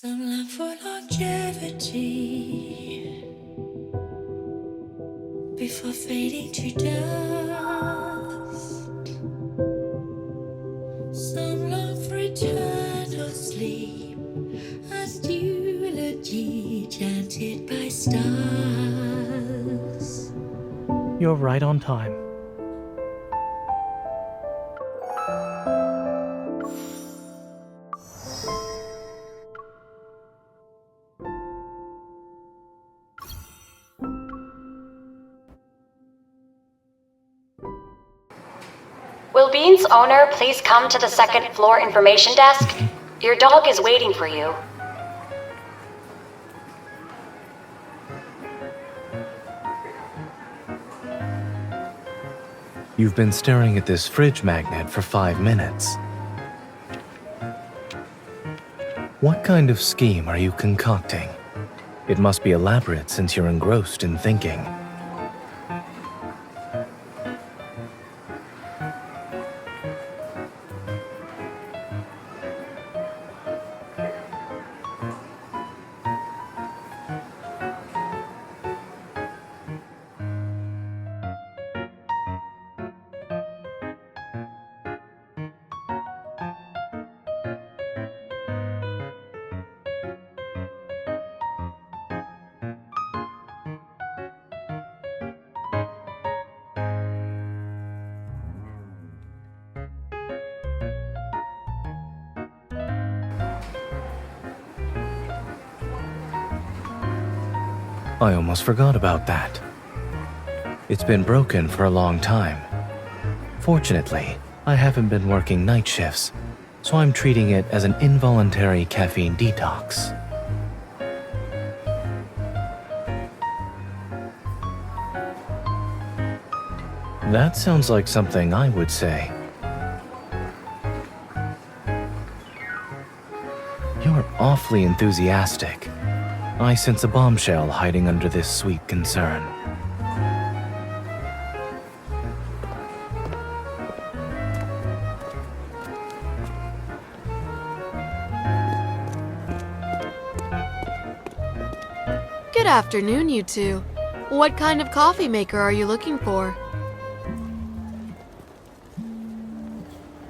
Some love for longevity before fading to dust. Some long for eternal sleep, a eulogy chanted by stars. You're right on time. Will Bean's owner please come to the second floor information desk? Your dog is waiting for you. You've been staring at this fridge magnet for 5 minutes. What kind of scheme are you concocting? It must be elaborate since you're engrossed in thinking. I almost forgot about that. It's been broken for a long time. Fortunately, I haven't been working night shifts, so I'm treating it as an involuntary caffeine detox. That sounds like something I would say. You're awfully enthusiastic. I sense a bombshell hiding under this sweet concern. Good afternoon, you two. What kind of coffee maker are you looking for?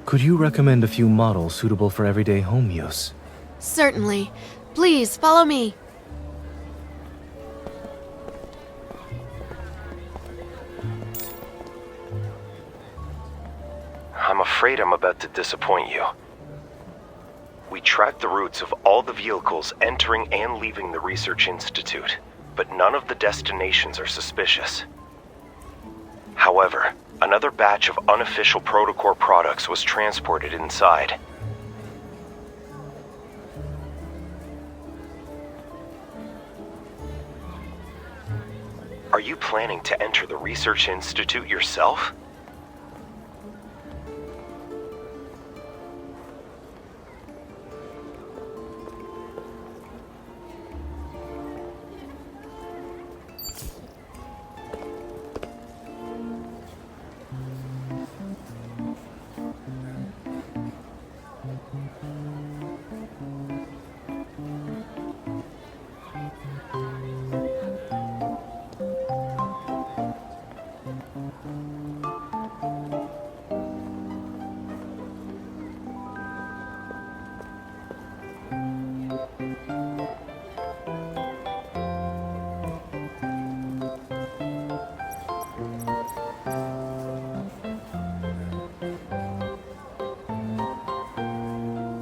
Could you recommend a few models suitable for everyday home use? Certainly. Please, follow me. I'm afraid I'm about to disappoint you. We tracked the routes of all the vehicles entering and leaving the Research Institute, but none of the destinations are suspicious. However, another batch of unofficial Protocore products was transported inside. Are you planning to enter the Research Institute yourself?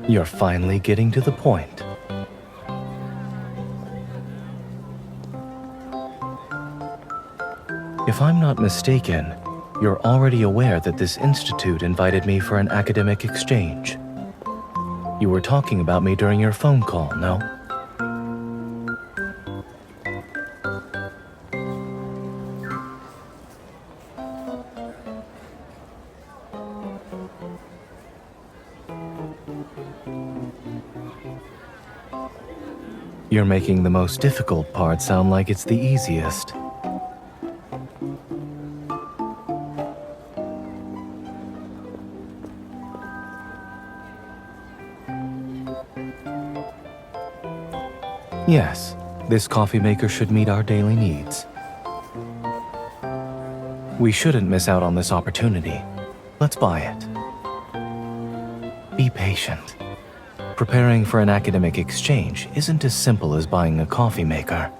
You're finally getting to the point. If I'm not mistaken, you're already aware that this institute invited me for an academic exchange. You were talking about me during your phone call, no? You're making the most difficult part sound like it's the easiest. Yes, this coffee maker should meet our daily needs. We shouldn't miss out on this opportunity. Let's buy it. Be patient. Preparing for an academic exchange isn't as simple as buying a coffee maker.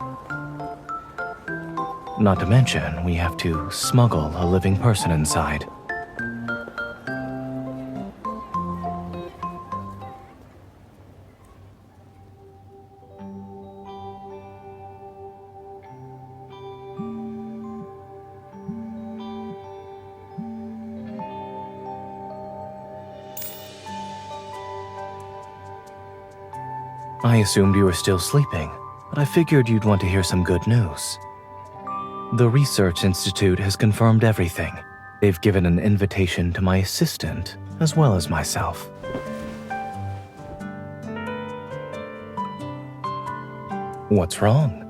Not to mention, we have to smuggle a living person inside. I assumed you were still sleeping, but I figured you'd want to hear some good news. The Research Institute has confirmed everything. They've given an invitation to my assistant, as well as myself. What's wrong?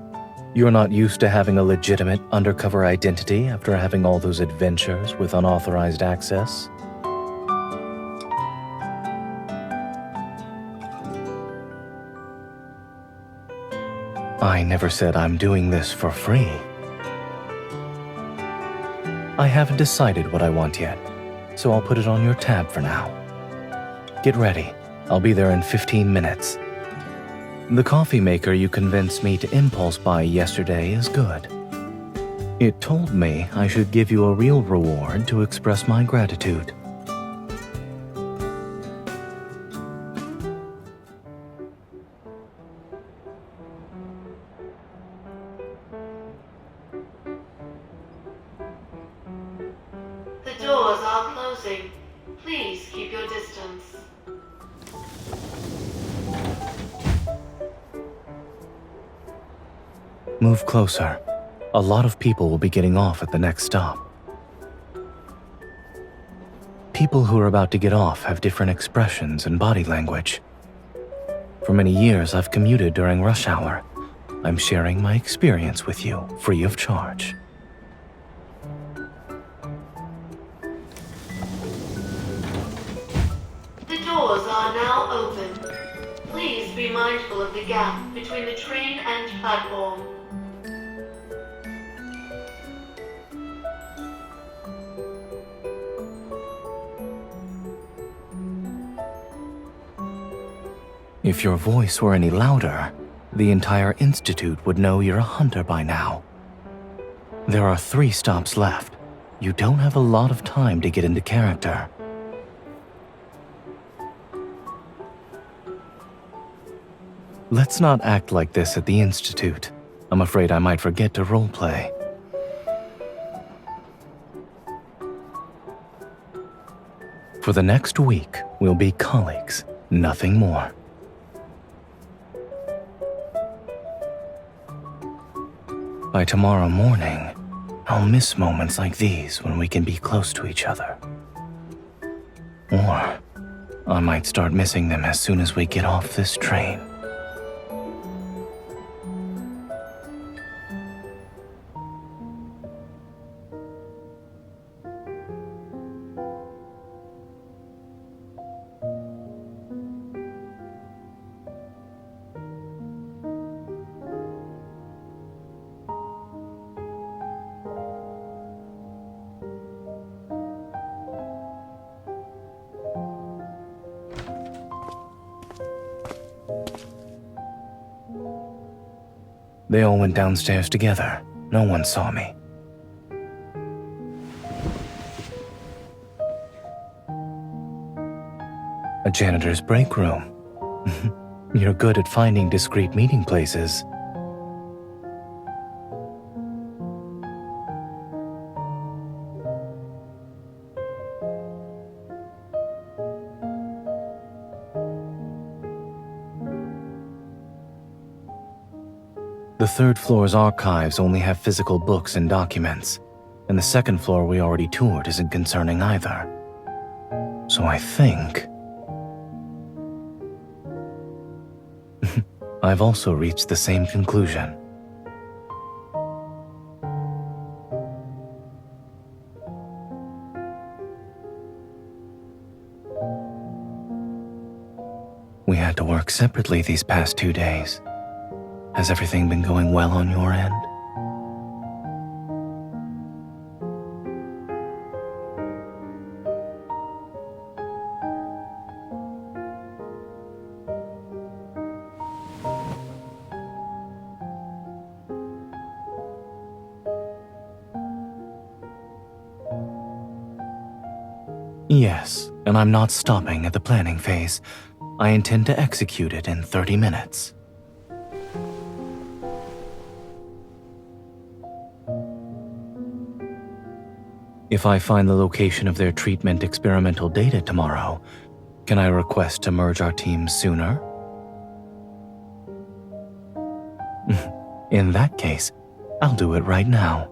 You're not used to having a legitimate undercover identity after having all those adventures with unauthorized access? I never said I'm doing this for free. I haven't decided what I want yet, so I'll put it on your tab for now. Get ready. I'll be there in 15 minutes. The coffee maker you convinced me to impulse buy yesterday is good. It told me I should give you a real reward to express my gratitude. The doors are closing. Please keep your distance. Move closer. A lot of people will be getting off at the next stop. People who are about to get off have different expressions and body language. For many years, I've commuted during rush hour. I'm sharing my experience with you, free of charge. The doors are now open. Please be mindful of the gap between the train and platform. If your voice were any louder, the entire institute would know you're a hunter by now. There are 3 stops left. You don't have a lot of time to get into character. Let's not act like this at the institute. I'm afraid I might forget to roleplay. For the next week, we'll be colleagues, nothing more. By tomorrow morning, I'll miss moments like these when we can be close to each other. Or I might start missing them as soon as we get off this train. They all went downstairs together. No one saw me. A janitor's break room. You're good at finding discreet meeting places. The 3rd floor's archives only have physical books and documents, and the 2nd floor we already toured isn't concerning either. So I think... I've also reached the same conclusion. We had to work separately these past 2 days. Has everything been going well on your end? Yes, and I'm not stopping at the planning phase. I intend to execute it in 30 minutes. If I find the location of their treatment experimental data tomorrow, can I request to merge our teams sooner? In that case, I'll do it right now.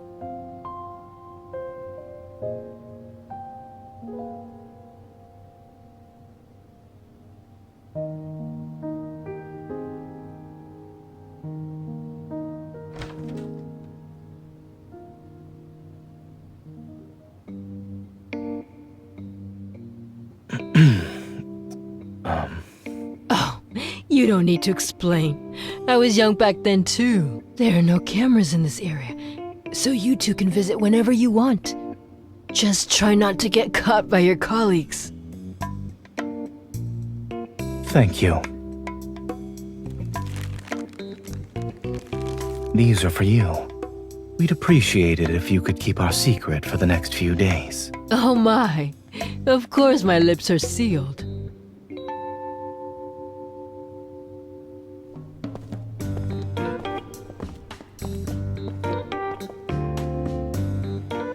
You don't need to explain. I was young back then too. There are no cameras in this area, so you two can visit whenever you want. Just try not to get caught by your colleagues. Thank you. These are for you. We'd appreciate it if you could keep our secret for the next few days. Oh my. Of course my lips are sealed.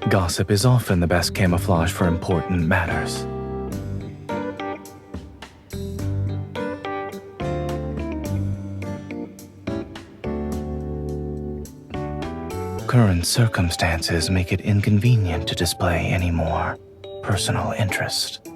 Gossip is often the best camouflage for important matters. Current circumstances make it inconvenient to display any more personal interest.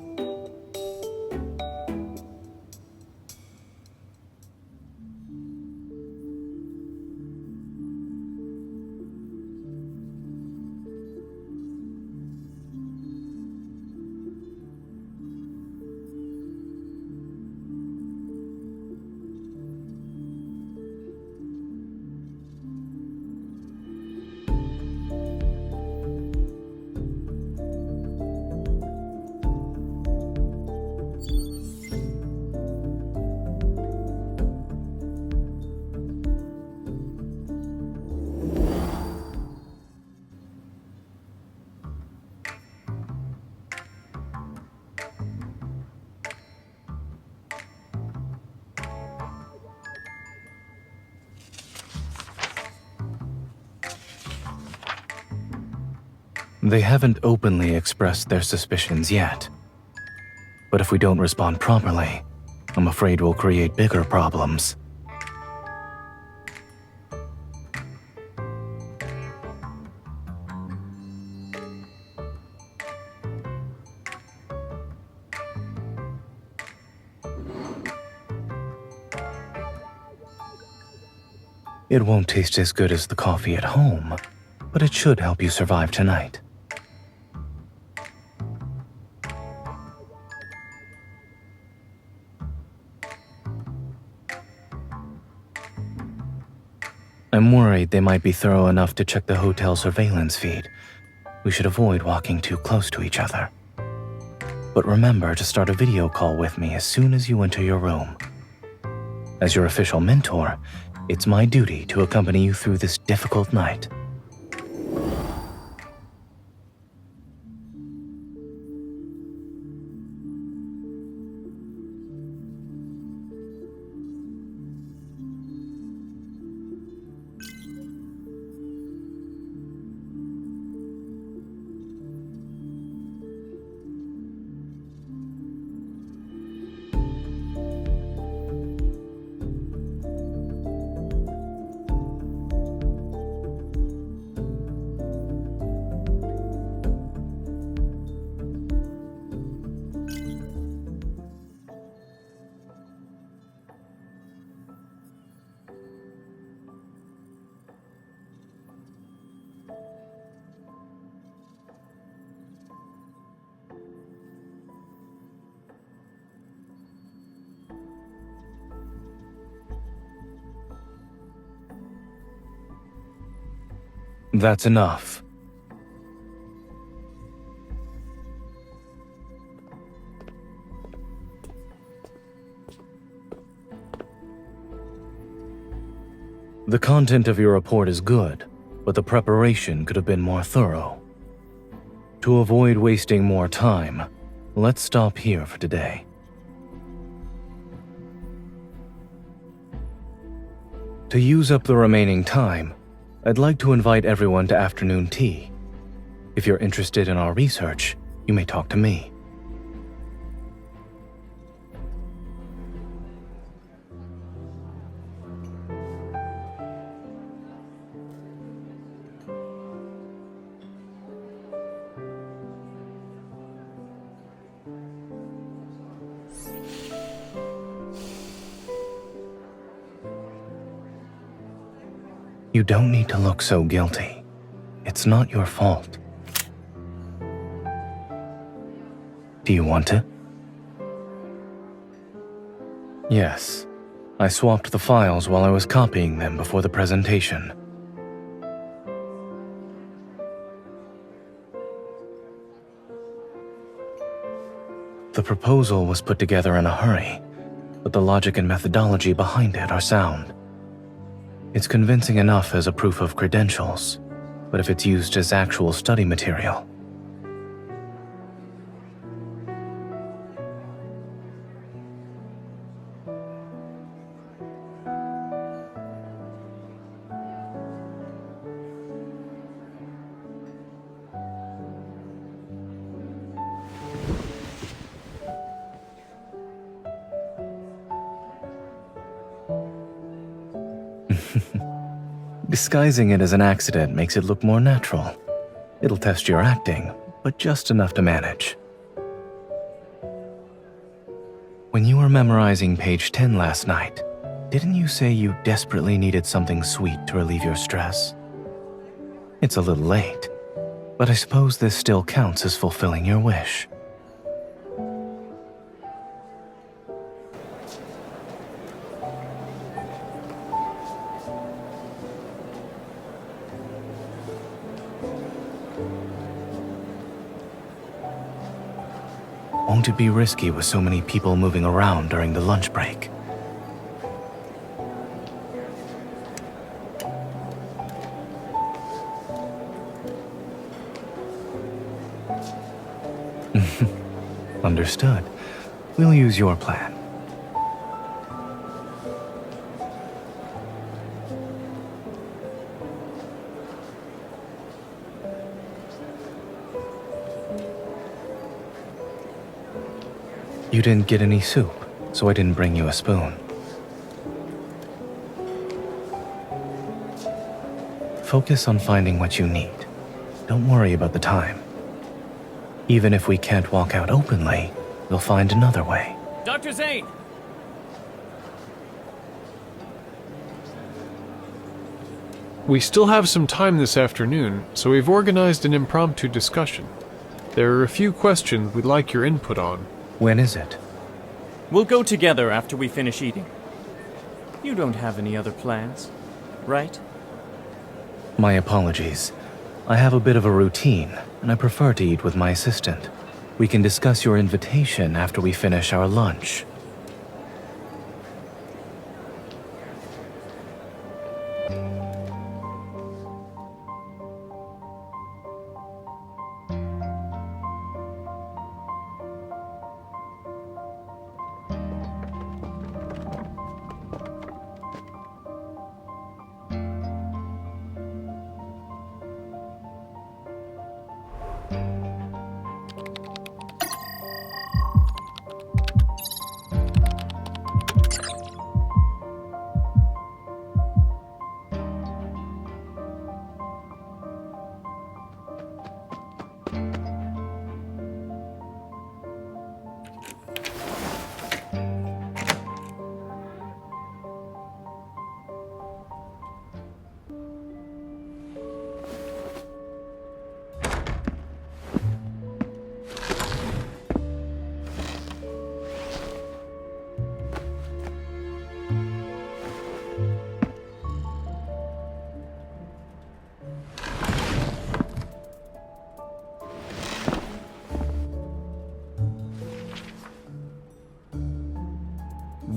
They haven't openly expressed their suspicions yet. But if we don't respond properly, I'm afraid we'll create bigger problems. It won't taste as good as the coffee at home, but it should help you survive tonight. I'm worried they might be thorough enough to check the hotel surveillance feed. We should avoid walking too close to each other. But remember to start a video call with me as soon as you enter your room. As your official mentor, it's my duty to accompany you through this difficult night. That's enough. The content of your report is good, but the preparation could have been more thorough. To avoid wasting more time, let's stop here for today. To use up the remaining time, I'd like to invite everyone to afternoon tea. If you're interested in our research, you may talk to me. You don't need to look so guilty. It's not your fault. Do you want to? Yes. I swapped the files while I was copying them before the presentation. The proposal was put together in a hurry, but the logic and methodology behind it are sound. It's convincing enough as a proof of credentials, but if it's used as actual study material. Disguising it as an accident makes it look more natural. It'll test your acting, but just enough to manage. When you were memorizing page 10 last night, didn't you say you desperately needed something sweet to relieve your stress? It's a little late, but I suppose this still counts as fulfilling your wish. Won't it be risky with so many people moving around during the lunch break? Understood. We'll use your plan. You didn't get any soup, so I didn't bring you a spoon. Focus on finding what you need. Don't worry about the time. Even if we can't walk out openly, we'll find another way. Dr. Zayne! We still have some time this afternoon, so we've organized an impromptu discussion. There are a few questions we'd like your input on. When is it? We'll go together after we finish eating. You don't have any other plans, right? My apologies. I have a bit of a routine, and I prefer to eat with my assistant. We can discuss your invitation after we finish our lunch.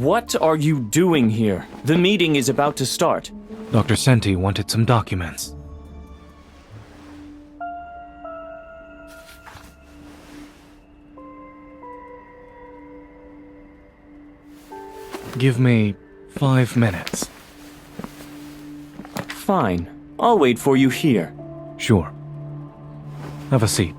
What are you doing here? The meeting is about to start. Dr. Senti wanted some documents. Give me 5 minutes. Fine. I'll wait for you here. Sure. Have a seat.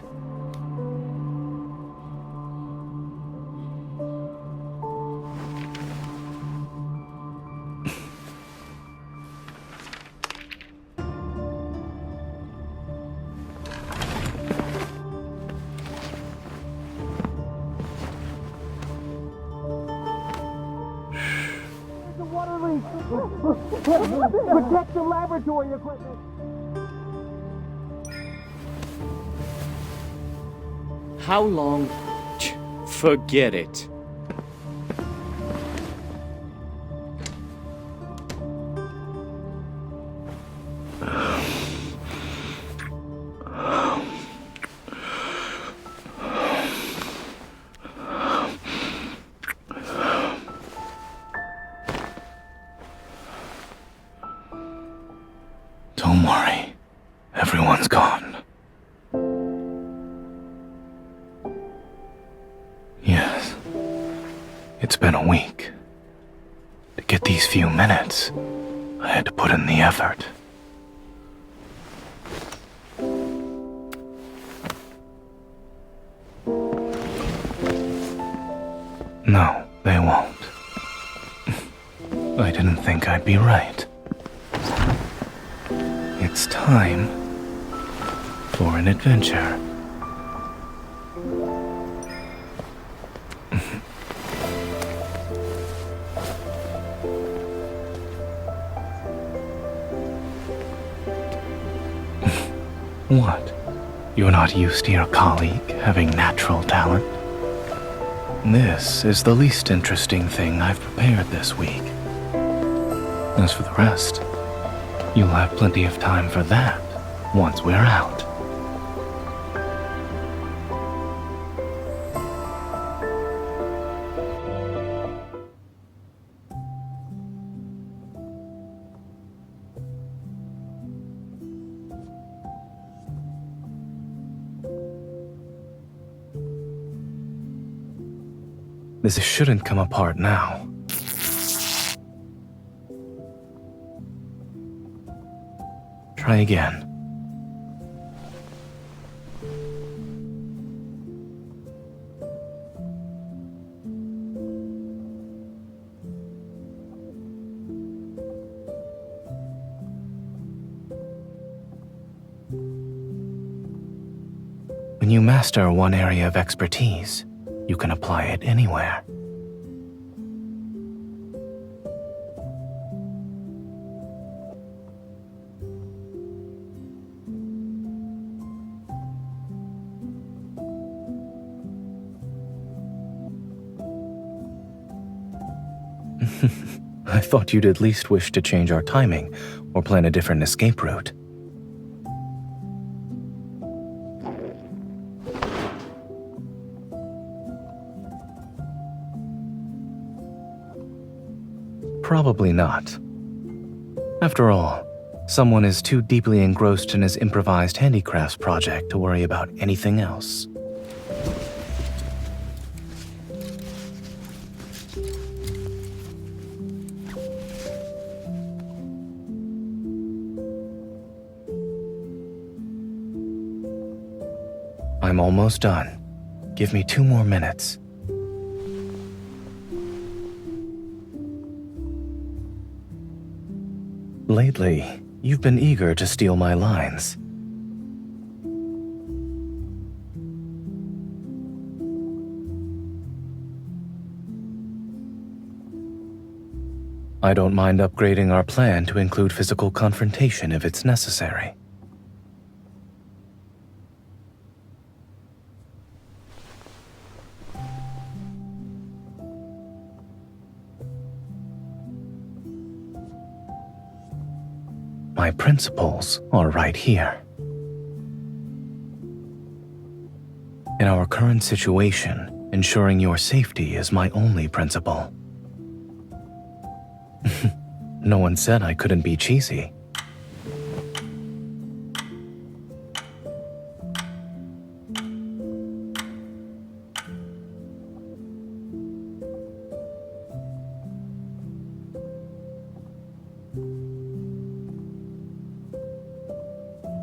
Protect the laboratory equipment! How long? Forget it. Don't worry. Everyone's gone. Yes. It's been a week. To get these few minutes, I had to put in the effort. No, they won't. I didn't think I'd be right. It's time for an adventure. What? You're not used to your colleague having natural talent? This is the least interesting thing I've prepared this week. As for the rest, you'll have plenty of time for that once we're out. This shouldn't come apart now. Try again. When you master one area of expertise, you can apply it anywhere. I thought you'd at least wish to change our timing or plan a different escape route. Probably not. After all, someone is too deeply engrossed in his improvised handicrafts project to worry about anything else. I'm almost done. Give me 2 more minutes. Lately, you've been eager to steal my lines. I don't mind upgrading our plan to include physical confrontation if it's necessary. My principles are right here. In our current situation, ensuring your safety is my only principle. No one said I couldn't be cheesy.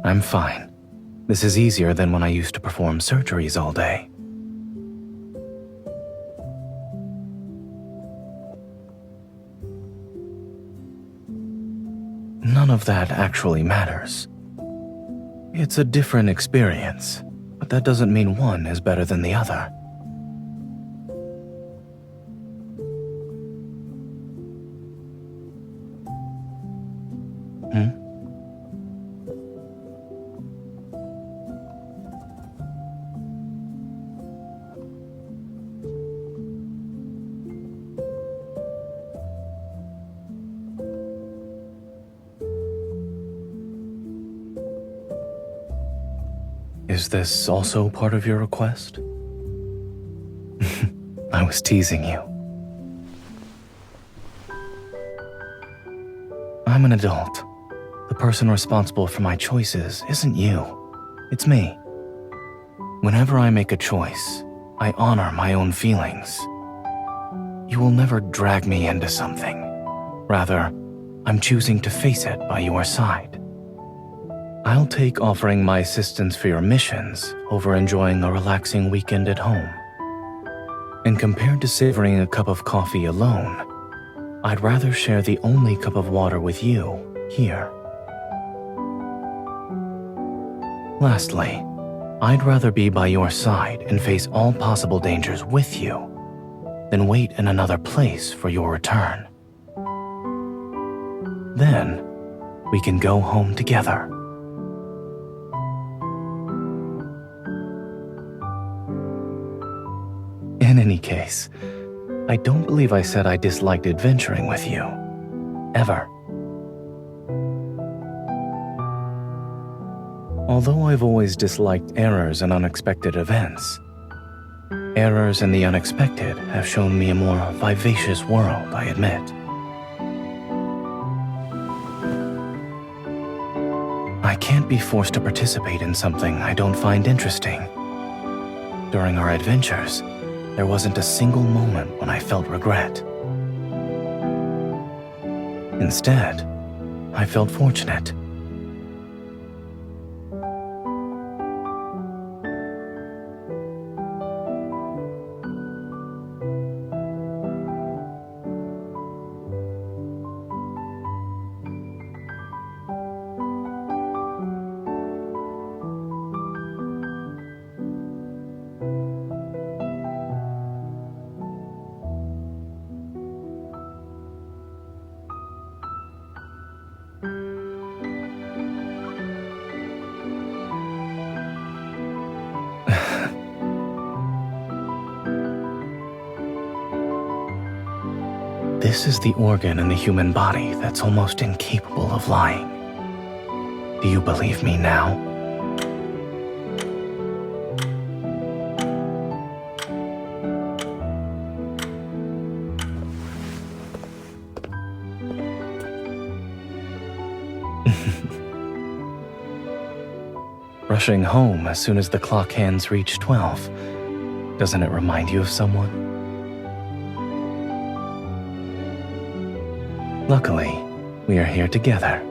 I'm fine. This is easier than when I used to perform surgeries all day. None of that actually matters. It's a different experience, but that doesn't mean one is better than the other. Is this also part of your request? I was teasing you. I'm an adult. The person responsible for my choices isn't you. It's me. Whenever I make a choice, I honor my own feelings. You will never drag me into something. Rather, I'm choosing to face it by your side. I'll take offering my assistance for your missions over enjoying a relaxing weekend at home. And compared to savoring a cup of coffee alone, I'd rather share the only cup of water with you here. Lastly, I'd rather be by your side and face all possible dangers with you than wait in another place for your return. Then, we can go home together. In any case, I don't believe I said I disliked adventuring with you. Ever. Although I've always disliked errors and unexpected events, errors and the unexpected have shown me a more vivacious world, I admit. I can't be forced to participate in something I don't find interesting. During our adventures, there wasn't a single moment when I felt regret. Instead, I felt fortunate. This is the organ in the human body that's almost incapable of lying. Do you believe me now? Rushing home as soon as the clock hands reach 12. Doesn't it remind you of someone? Luckily, we are here together,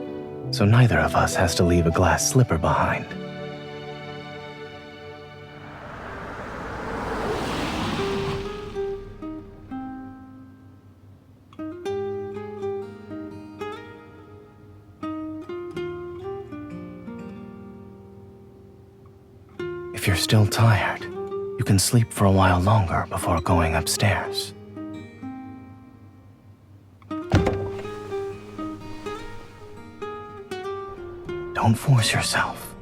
so neither of us has to leave a glass slipper behind. If you're still tired, you can sleep for a while longer before going upstairs. Don't force yourself.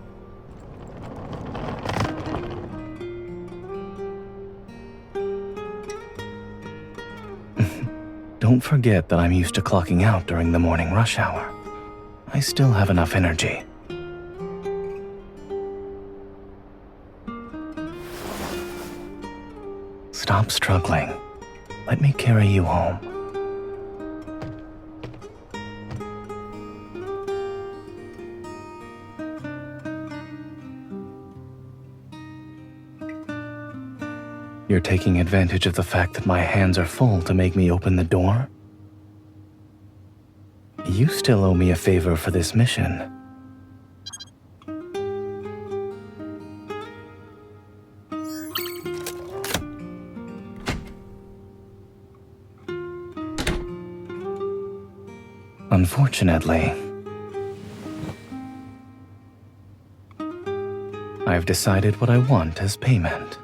Don't forget that I'm used to clocking out during the morning rush hour. I still have enough energy. Stop struggling. Let me carry you home. You're taking advantage of the fact that my hands are full to make me open the door? You still owe me a favor for this mission. Unfortunately, I've decided what I want as payment.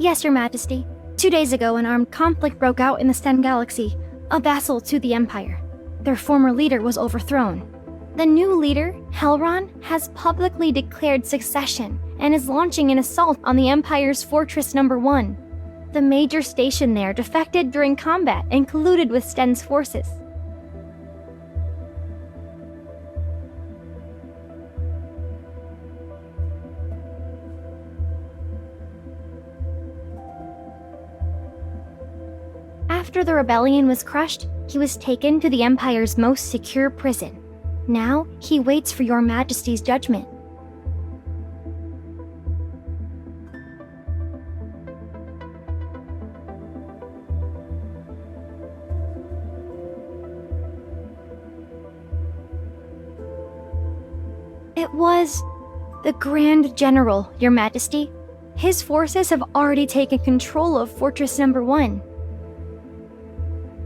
Yes, Your Majesty. 2 days ago, an armed conflict broke out in the Sten Galaxy, a vassal to the Empire. Their former leader was overthrown. The new leader, Helron, has publicly declared succession and is launching an assault on the Empire's Fortress Number 1. The major station there defected during combat and colluded with Sten's forces. After the rebellion was crushed, he was taken to the Empire's most secure prison. Now, he waits for Your Majesty's judgment. It was the Grand General, Your Majesty. His forces have already taken control of Fortress Number 1.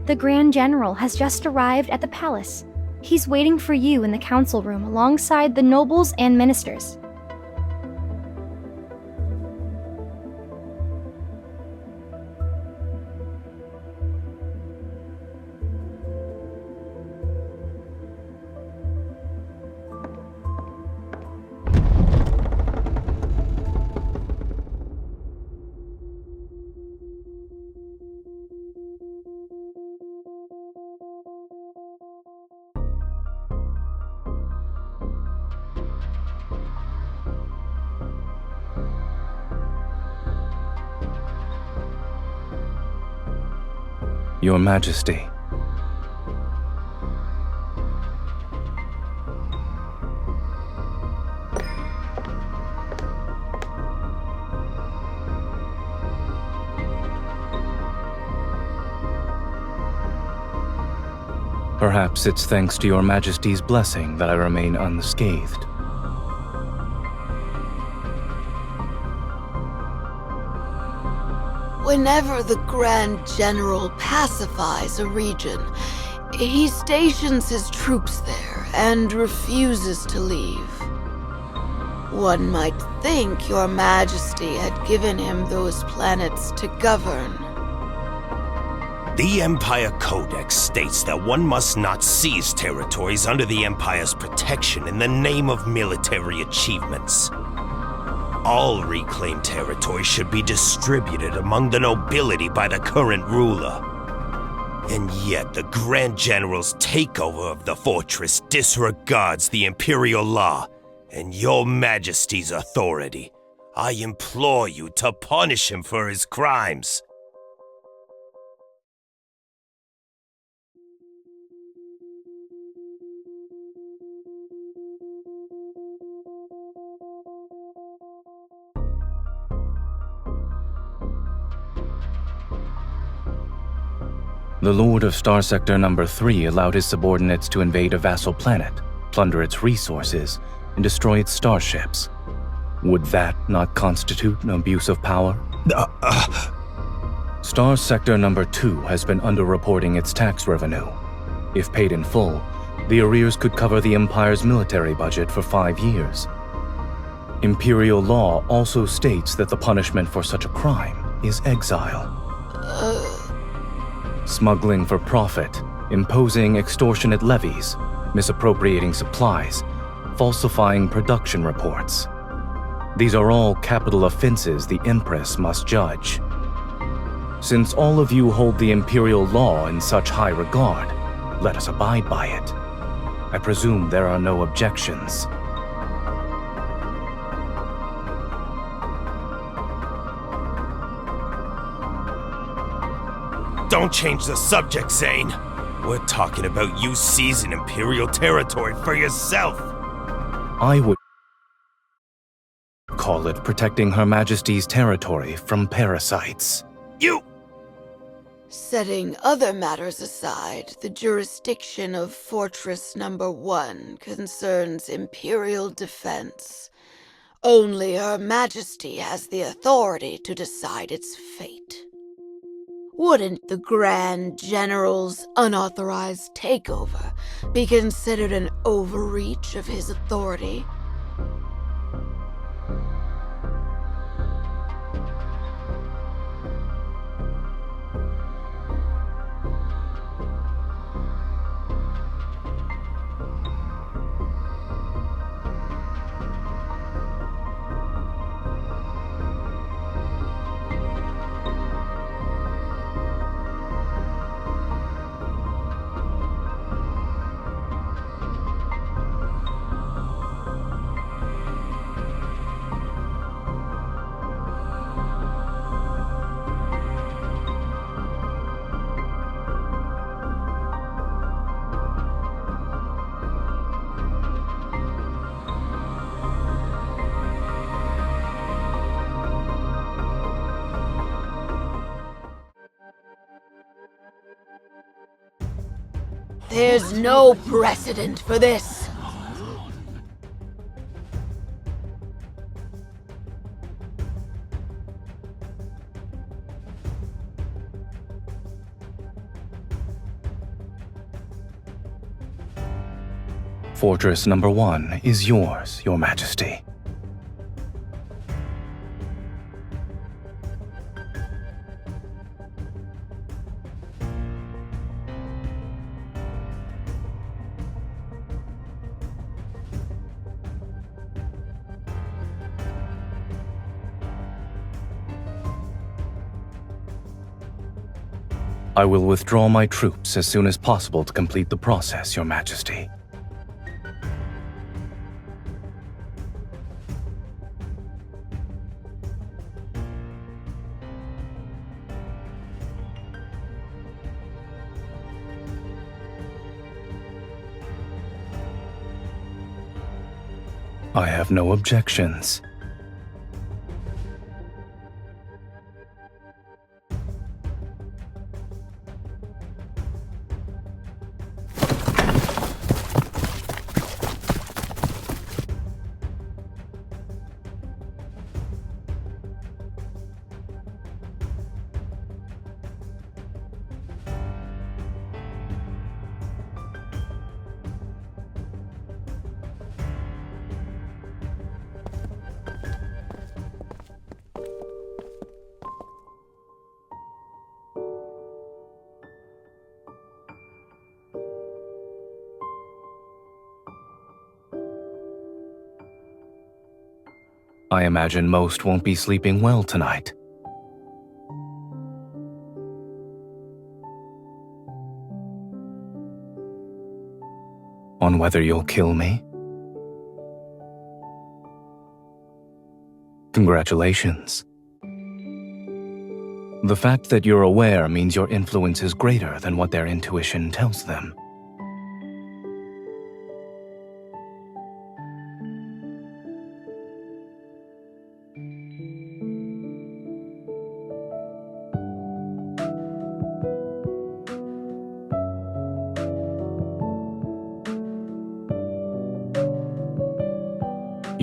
The Grand General has just arrived at the palace. He's waiting for you in the council room alongside the nobles and ministers. Your Majesty. Perhaps it's thanks to Your Majesty's blessing that I remain unscathed. Whenever the Grand General pacifies a region, he stations his troops there and refuses to leave. One might think Your Majesty had given him those planets to govern. The Empire Codex states that one must not seize territories under the Empire's protection in the name of military achievements. All reclaimed territory should be distributed among the nobility by the current ruler. And yet the Grand General's takeover of the fortress disregards the Imperial law and Your Majesty's authority. I implore you to punish him for his crimes. The Lord of Star Sector Number 3 allowed his subordinates to invade a vassal planet, plunder its resources, and destroy its starships. Would that not constitute an abuse of power? Star Sector Number 2 has been underreporting its tax revenue. If paid in full, the arrears could cover the Empire's military budget for 5 years. Imperial law also states that the punishment for such a crime is exile. Smuggling for profit, imposing extortionate levies, misappropriating supplies, falsifying production reports. These are all capital offenses the Empress must judge. Since all of you hold the Imperial law in such high regard, let us abide by it. I presume there are no objections. Don't change the subject, Zayne. We're talking about you seizing Imperial territory for yourself. I would call it protecting Her Majesty's territory from parasites. You... Setting other matters aside, the jurisdiction of Fortress Number 1 concerns Imperial defense. Only Her Majesty has the authority to decide its fate. Wouldn't the Grand General's unauthorized takeover be considered an overreach of his authority? There's no precedent for this. Fortress Number 1 is yours, Your Majesty. I will withdraw my troops as soon as possible to complete the process, Your Majesty. I have no objections. I imagine most won't be sleeping well tonight. On whether you'll kill me? Congratulations. The fact that you're aware means your influence is greater than what their intuition tells them.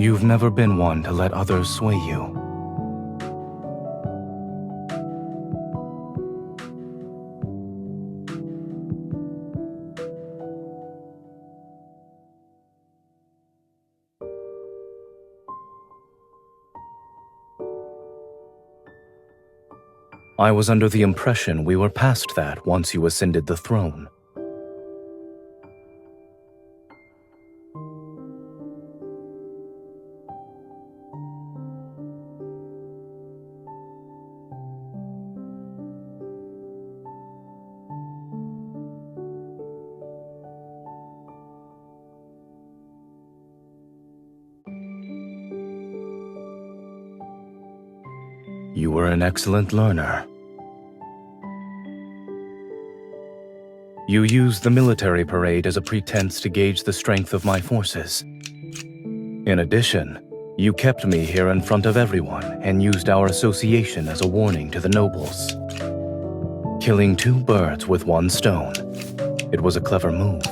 You've never been one to let others sway you. I was under the impression we were past that once you ascended the throne. You were an excellent learner. You used the military parade as a pretense to gauge the strength of my forces. In addition, you kept me here in front of everyone and used our association as a warning to the nobles. Killing two birds with one stone. It was a clever move.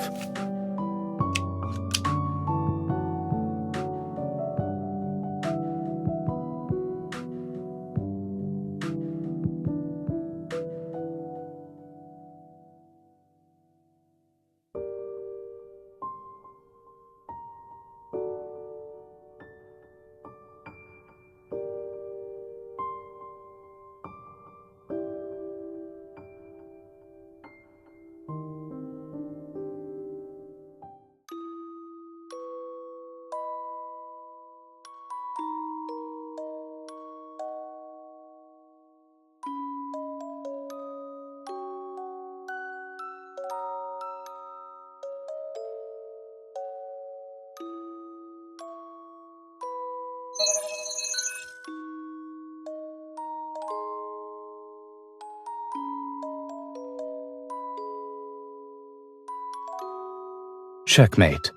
Checkmate.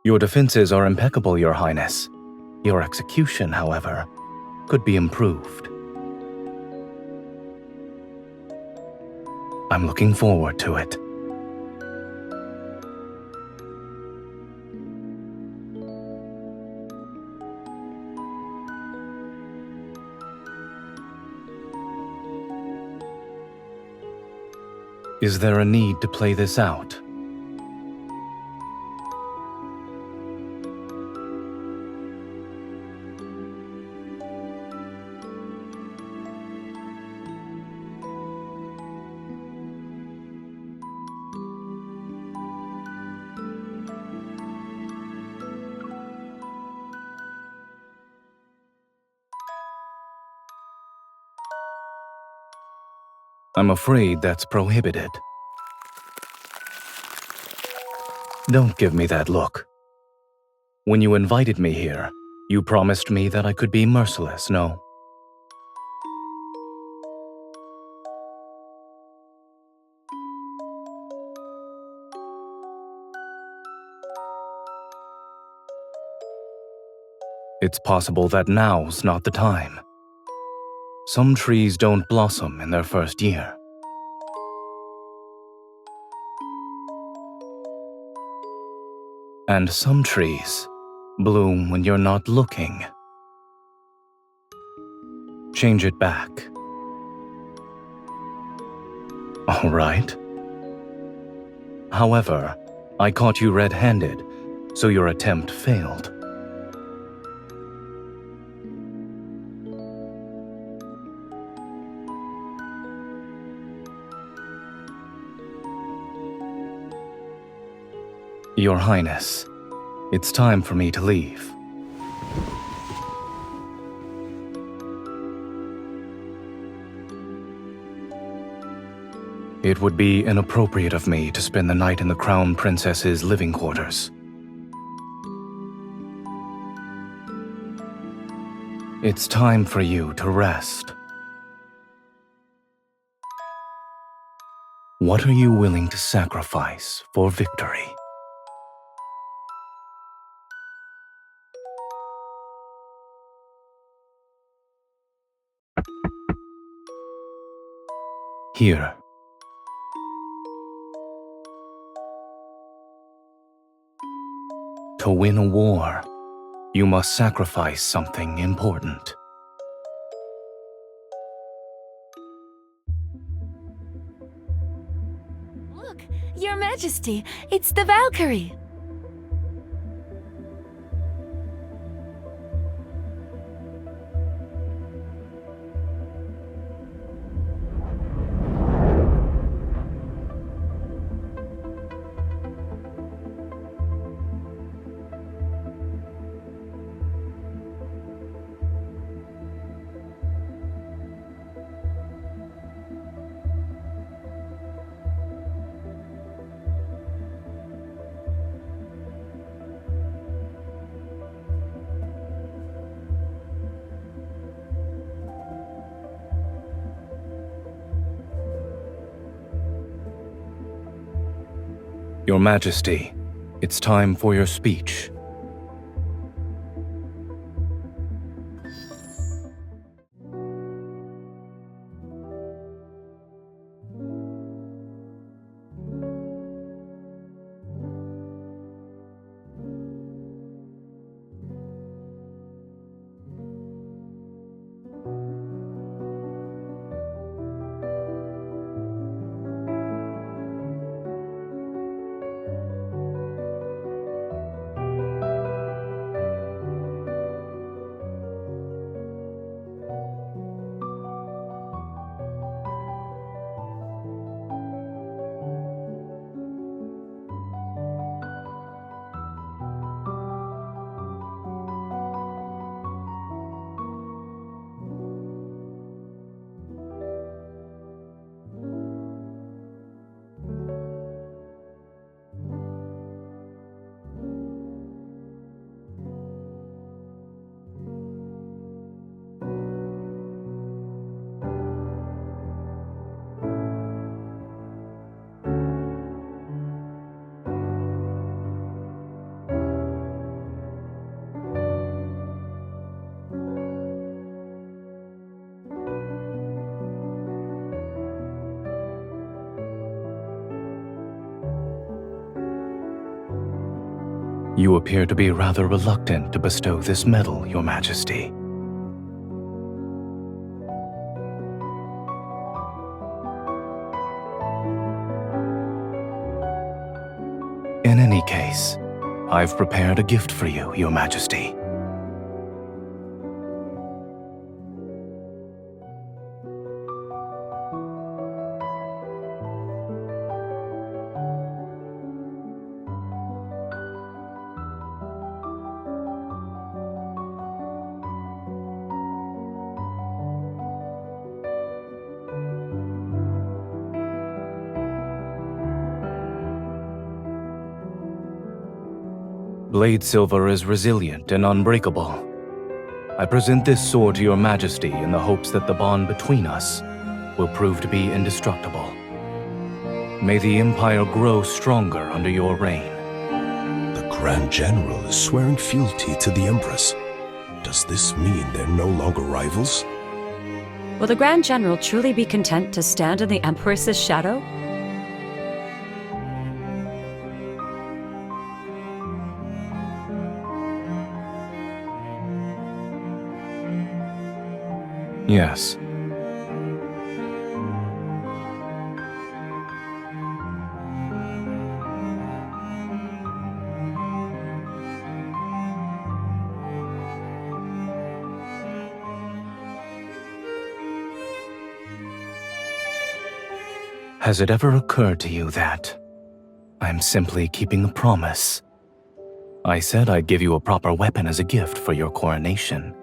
Your defenses are impeccable, Your Highness. Your execution, however, could be improved. I'm looking forward to it. Is there a need to play this out? I'm afraid that's prohibited. Don't give me that look. When you invited me here, you promised me that I could be merciless, no? It's possible that now's not the time. Some trees don't blossom in their first year. And some trees bloom when you're not looking. Change it back. All right. However, I caught you red-handed, so your attempt failed. Your Highness, it's time for me to leave. It would be inappropriate of me to spend the night in the Crown Princess's living quarters. It's time for you to rest. What are you willing to sacrifice for victory? Here. To win a war, you must sacrifice something important. Look, Your Majesty, it's the Valkyrie. Your Majesty, it's time for your speech. You appear to be rather reluctant to bestow this medal, Your Majesty. In any case, I've prepared a gift for you, Your Majesty. Blade Silver is resilient and unbreakable. I present this sword to Your Majesty in the hopes that the bond between us will prove to be indestructible. May the Empire grow stronger under your reign. The Grand General is swearing fealty to the Empress. Does this mean they're no longer rivals? Will the Grand General truly be content to stand in the Empress's shadow? Yes. Has it ever occurred to you that I'm simply keeping a promise? I said I'd give you a proper weapon as a gift for your coronation.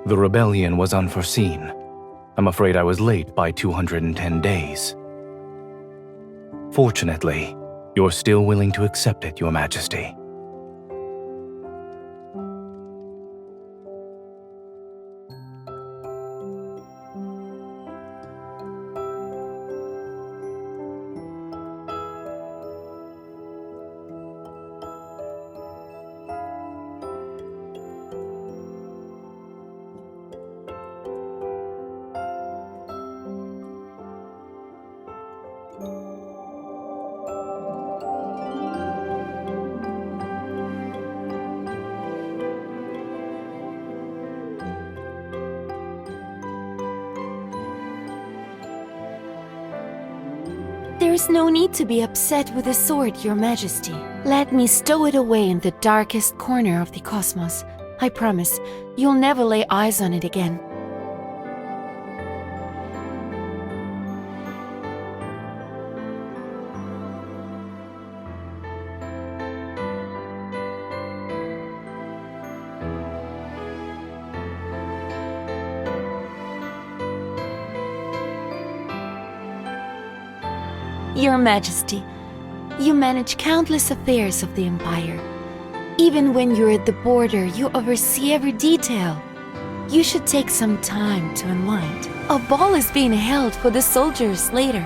The rebellion was unforeseen. I'm afraid I was late by 210 days. Fortunately, you're still willing to accept it, Your Majesty. There's no need to be upset with the sword, Your Majesty. Let me stow it away in the darkest corner of the cosmos. I promise, you'll never lay eyes on it again. Your Majesty, you manage countless affairs of the Empire. Even when you're at the border, you oversee every detail. You should take some time to unwind. A ball is being held for the soldiers later.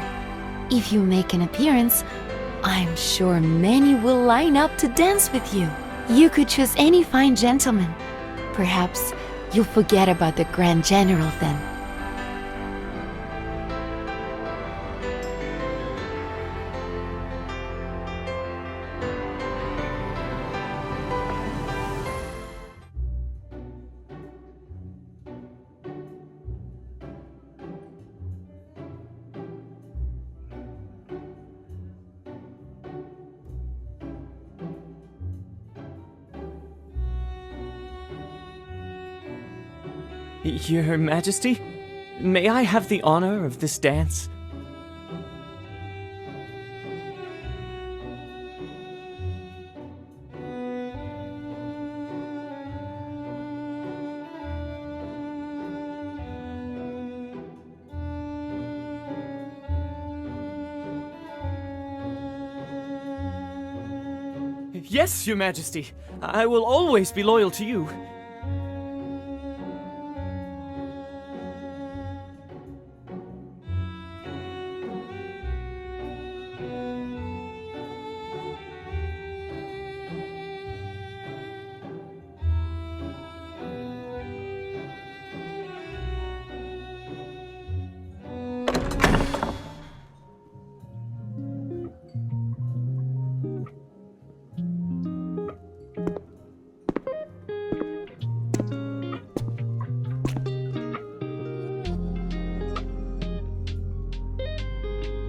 If you make an appearance, I'm sure many will line up to dance with you. You could choose any fine gentleman. Perhaps you'll forget about the Grand General then. Your Majesty, may I have the honor of this dance? Yes, Your Majesty. I will always be loyal to you.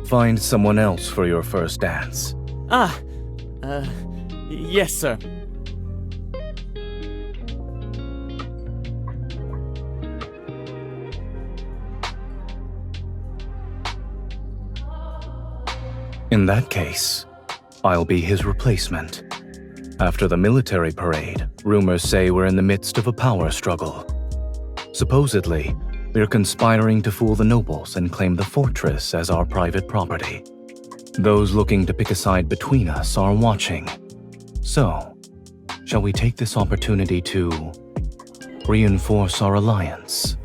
Find someone else for your first dance. Yes, sir. In that case, I'll be his replacement. After the military parade, rumors say we're in the midst of a power struggle. Supposedly, we're conspiring to fool the nobles and claim the fortress as our private property. Those looking to pick a side between us are watching. So, shall we take this opportunity to reinforce our alliance?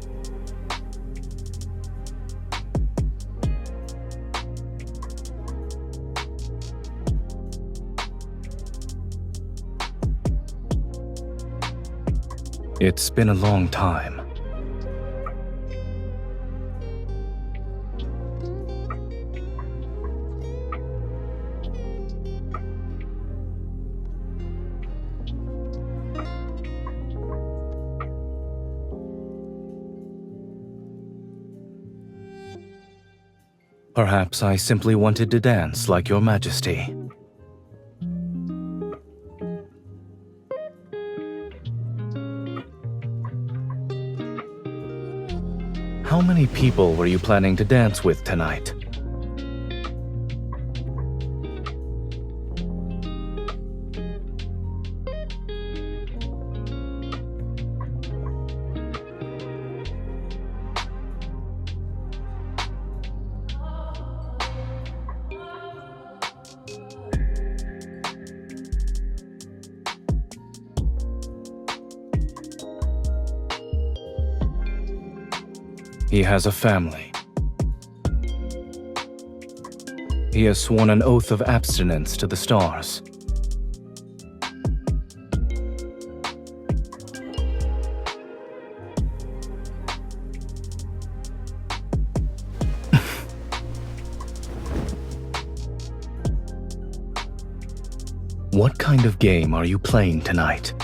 It's been a long time. Perhaps I simply wanted to dance like Your Majesty. How many people were you planning to dance with tonight? He has a family. He has sworn an oath of abstinence to the stars. What kind of game are you playing tonight?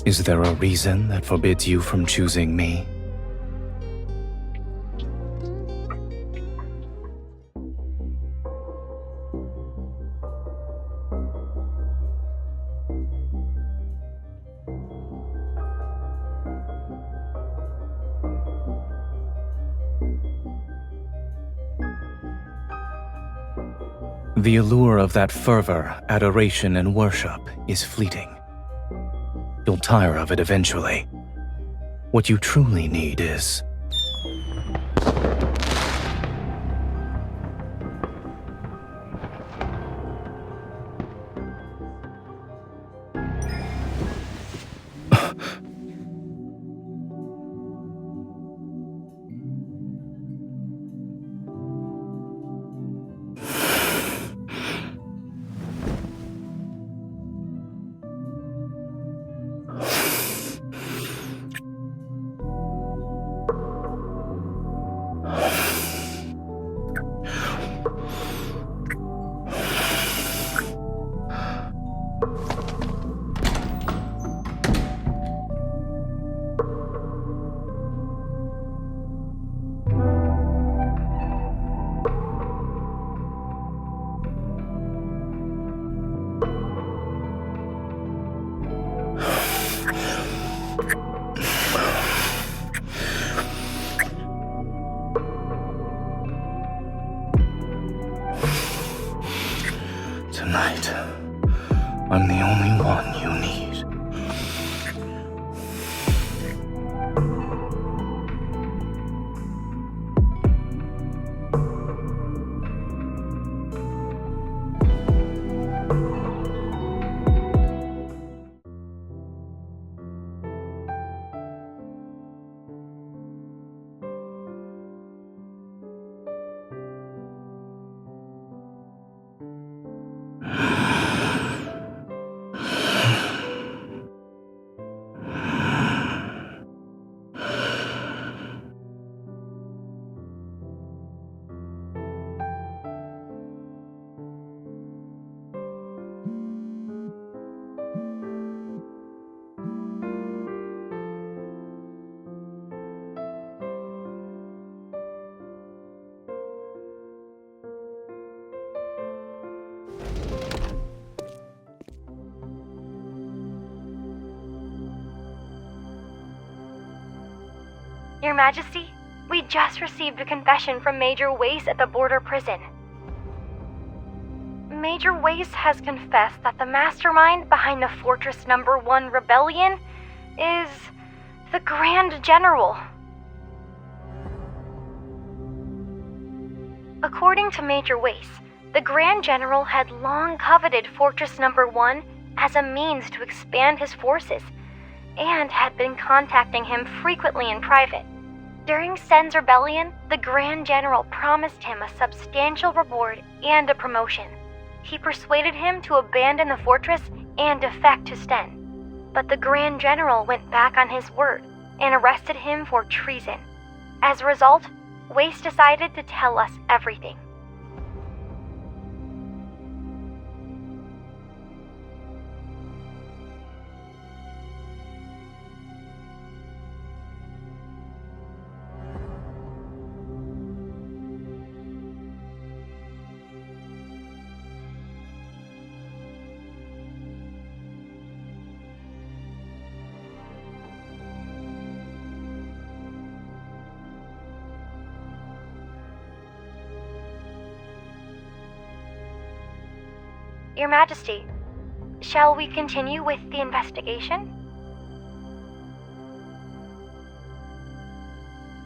Is there a reason that forbids you from choosing me? The allure of that fervor, adoration, and worship is fleeting. You'll tire of it eventually. What you truly need is... tonight. I'm the only one you need. Your Majesty, we just received a confession from Major Wace at the border prison. Major Wace has confessed that the mastermind behind the Fortress No. 1 rebellion is the Grand General. According to Major Wace, the Grand General had long coveted Fortress No. 1 as a means to expand his forces, and had been contacting him frequently in private. During Sen's rebellion, the Grand General promised him a substantial reward and a promotion. He persuaded him to abandon the fortress and defect to Sten. But the Grand General went back on his word and arrested him for treason. As a result, Wace decided to tell us everything. Your Majesty, shall we continue with the investigation?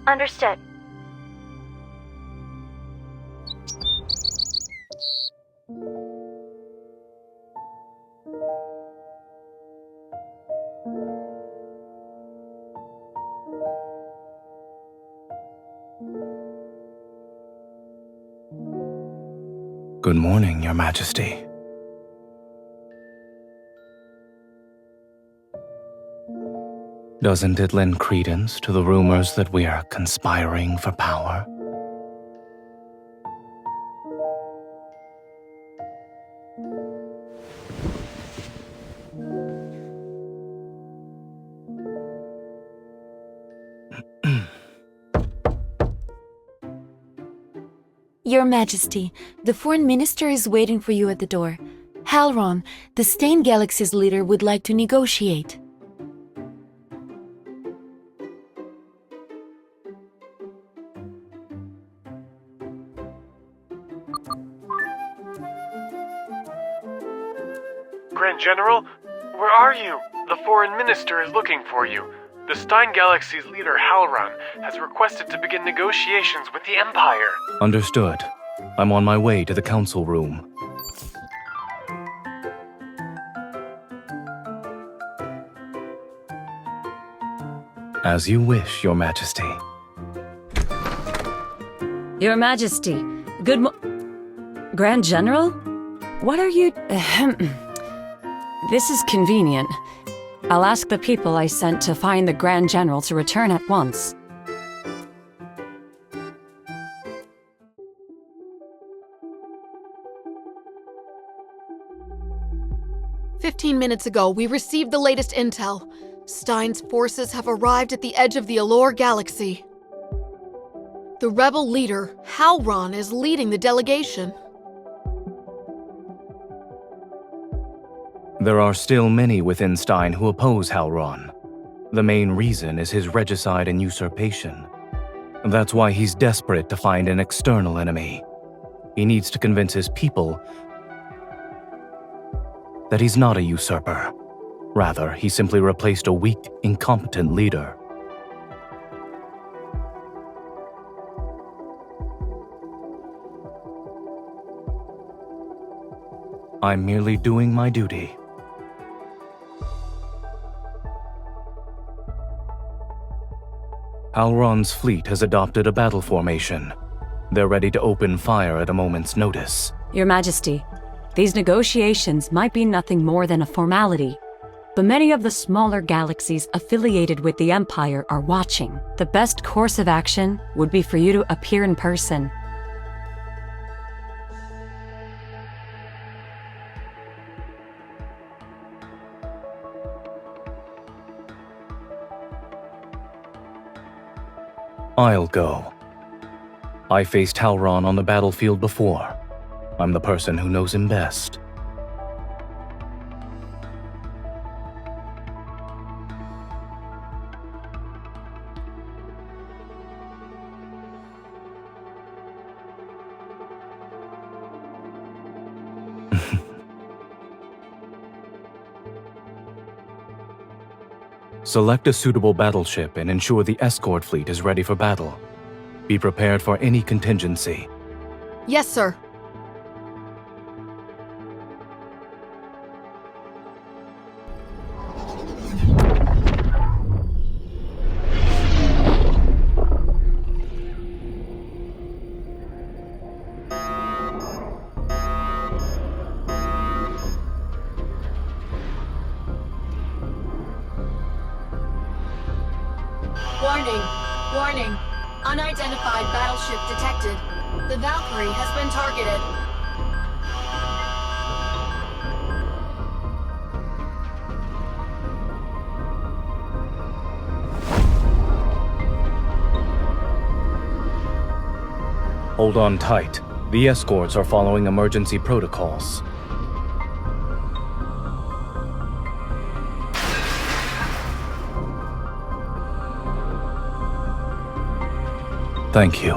Understood. Good morning, Your Majesty. Doesn't it lend credence to the rumors that we are conspiring for power? Your Majesty, the Foreign Minister is waiting for you at the door. Halron, the Stain Galaxy's leader, would like to negotiate. Grand General, where are you? The Foreign Minister is looking for you. The Stein Galaxy's leader, Halron, has requested to begin negotiations with the Empire. Understood. I'm on my way to the council room. As you wish, Your Majesty. Your Majesty, Grand General? What are you... This is convenient. I'll ask the people I sent to find the Grand General to return at once. "15 minutes ago, we received the latest intel. Stein's forces have arrived at the edge of the Allure Galaxy. The rebel leader, Halron, is leading the delegation. There are still many within Stein who oppose Halron. The main reason is his regicide and usurpation. That's why he's desperate to find an external enemy. He needs to convince his people that he's not a usurper. Rather, he simply replaced a weak, incompetent leader. I'm merely doing my duty. Halron's fleet has adopted a battle formation. They're ready to open fire at a moment's notice. Your Majesty, these negotiations might be nothing more than a formality, but many of the smaller galaxies affiliated with the Empire are watching. The best course of action would be for you to appear in person. I'll go. I faced Halron on the battlefield before. I'm the person who knows him best. Select a suitable battleship and ensure the escort fleet is ready for battle. Be prepared for any contingency. Yes, sir. Warning! Warning! Unidentified battleship detected. The Valkyrie has been targeted. Hold on tight. The escorts are following emergency protocols. Thank you.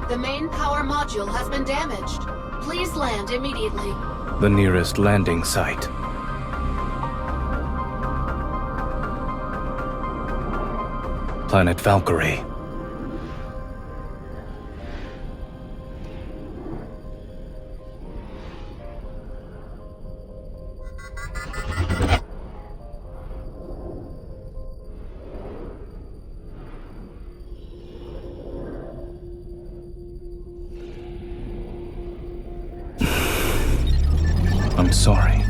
The main power module has been damaged. Please land immediately. The nearest landing site. Planet Valkyrie. I'm sorry.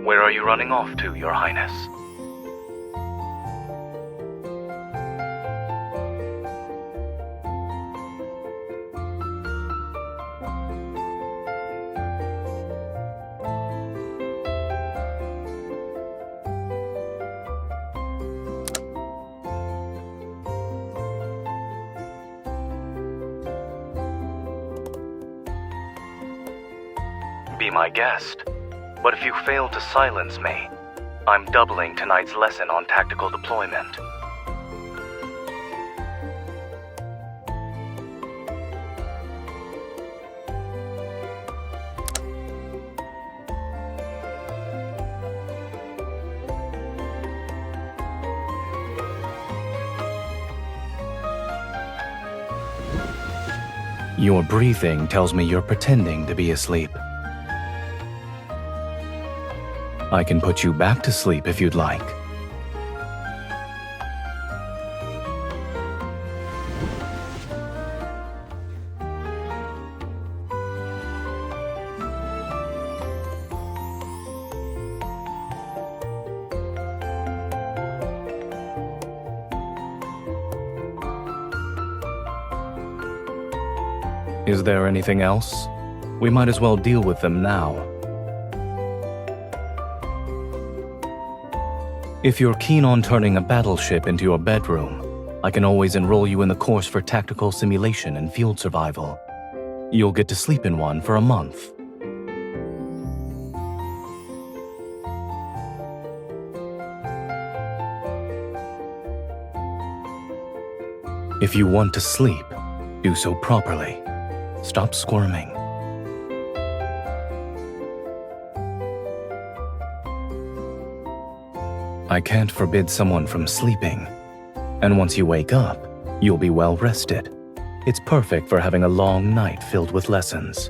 Where are you running off to, Your Highness? be my guest. But if you fail to silence me, I'm doubling tonight's lesson on tactical deployment. Your breathing tells me you're pretending to be asleep. I can put you back to sleep if you'd like. Is there anything else? We might as well deal with them now. If you're keen on turning a battleship into your bedroom, I can always enroll you in the course for tactical simulation and field survival. You'll get to sleep in one for a month. If you want to sleep, do so properly. Stop squirming. I can't forbid someone from sleeping. And once you wake up, you'll be well rested. It's perfect for having a long night filled with lessons.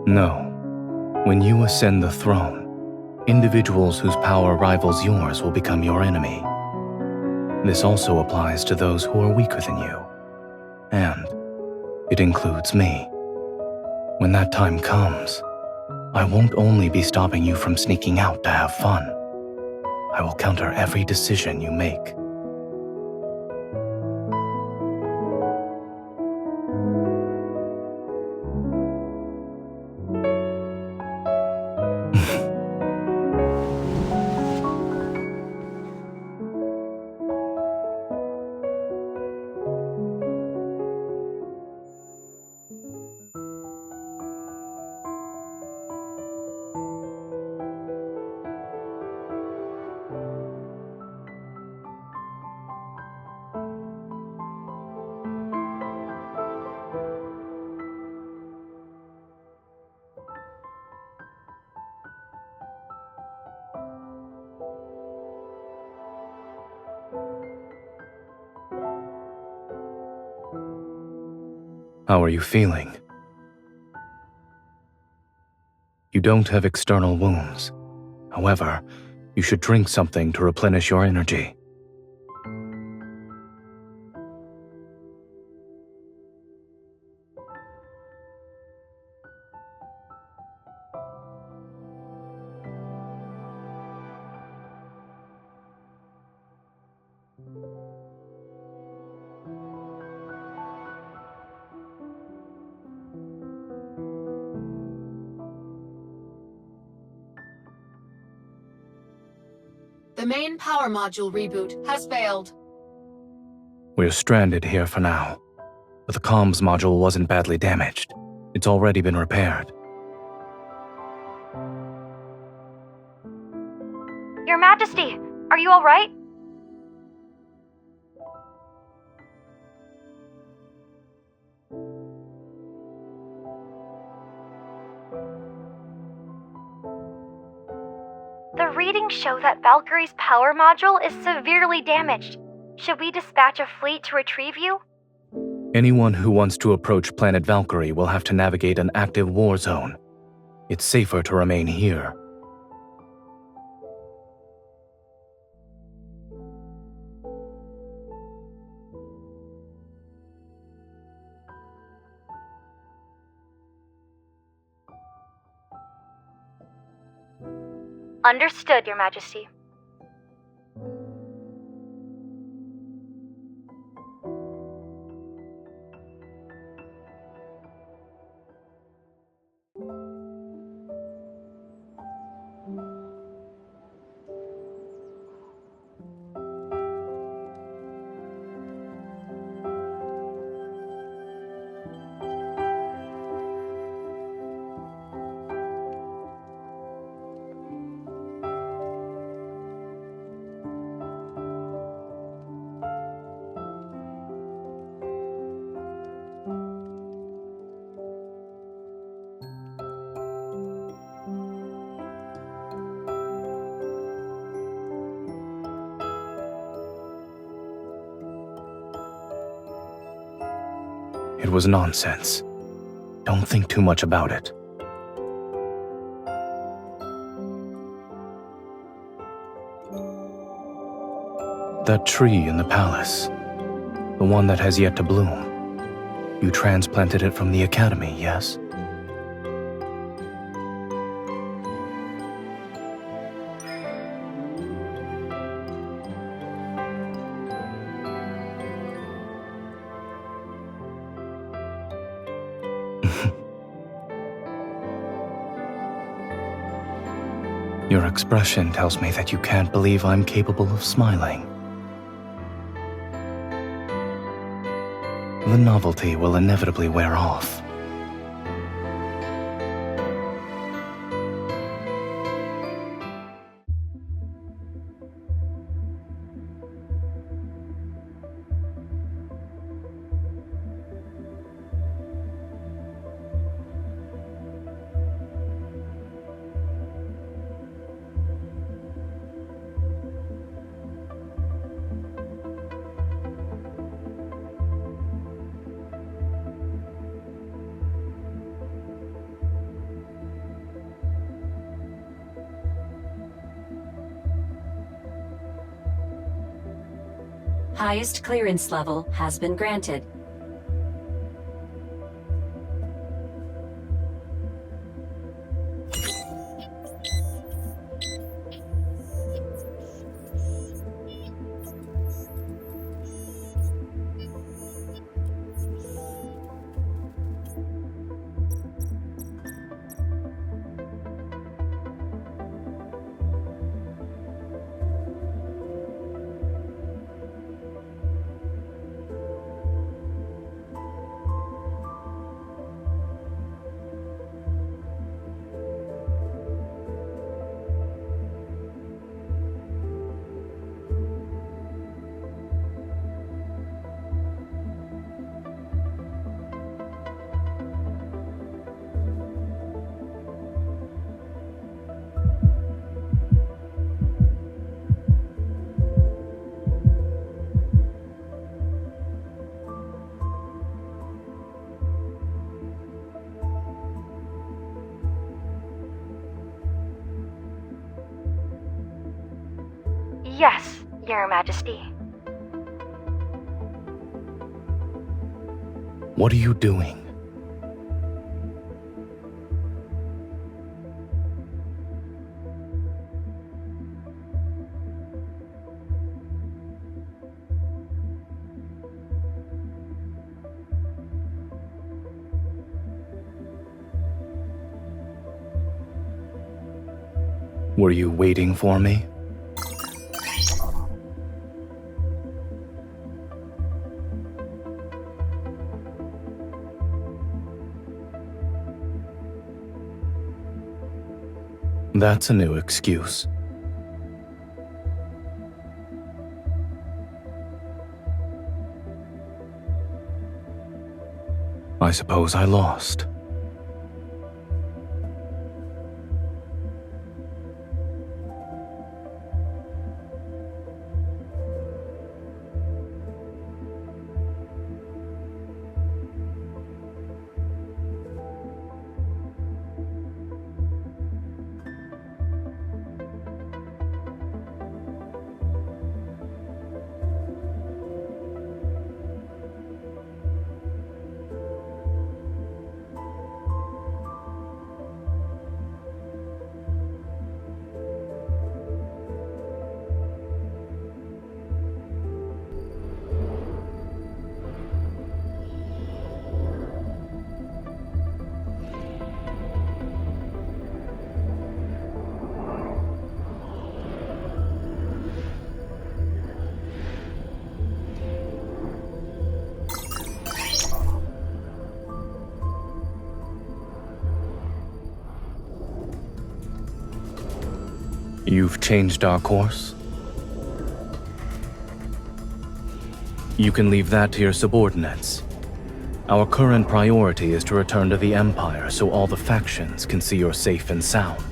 No. When you ascend the throne, individuals whose power rivals yours will become your enemy. This also applies to those who are weaker than you. And it includes me. When that time comes, I won't only be stopping you from sneaking out to have fun. I will counter every decision you make. How are you feeling? You don't have external wounds. However, you should drink something to replenish your energy. The main power module reboot has failed. We're stranded here for now, but the comms module wasn't badly damaged. It's already been repaired. Your Majesty, are you all right? The readings show that Valkyrie's power module is severely damaged. Should we dispatch a fleet to retrieve you? Anyone who wants to approach planet Valkyrie will have to navigate an active war zone. It's safer to remain here. Understood, Your Majesty. It was nonsense. Don't think too much about it. That tree in the palace, the one that has yet to bloom, you transplanted it from the academy, yes? Your expression tells me that you can't believe I'm capable of smiling. The novelty will inevitably wear off. Highest clearance level has been granted. Yes, Your Majesty. What are you doing? Were you waiting for me? That's a new excuse. I suppose I lost. You've changed our course? You can leave that to your subordinates. Our current priority is to return to the Empire so all the factions can see you're safe and sound.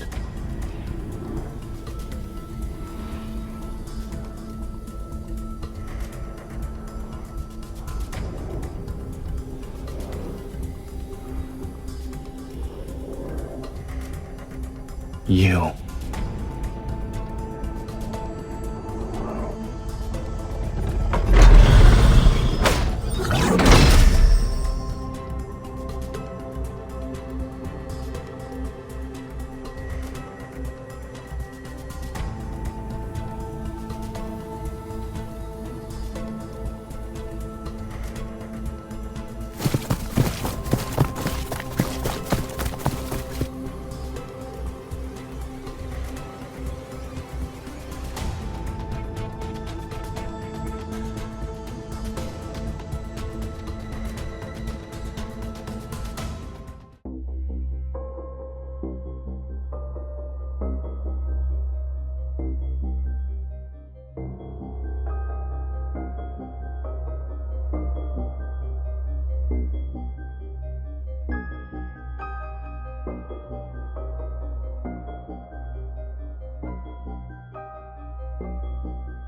You.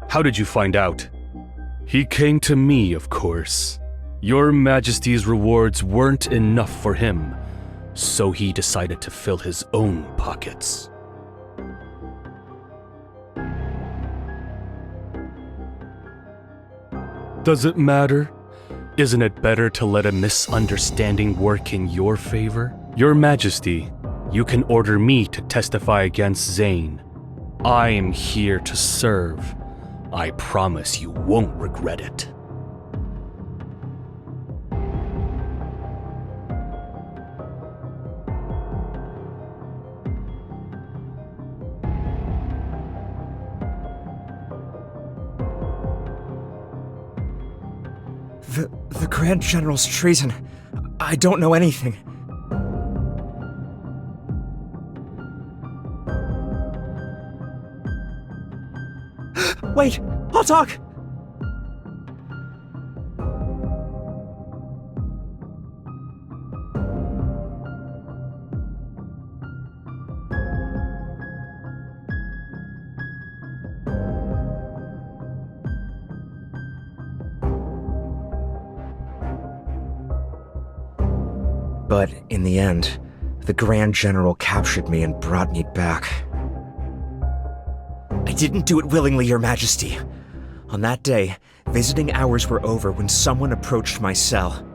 How did you find out? He came to me, of course. Your Majesty's rewards weren't enough for him, so he decided to fill his own pockets. Does it matter? Isn't it better to let a misunderstanding work in your favor? Your Majesty, you can order me to testify against Zayne. I am here to serve. I promise you won't regret it. The Grand General's treason. I don't know anything. Wait, I'll talk! But in the end, the Grand General captured me and brought me back. I didn't do it willingly, Your Majesty. On that day, visiting hours were over when someone approached my cell.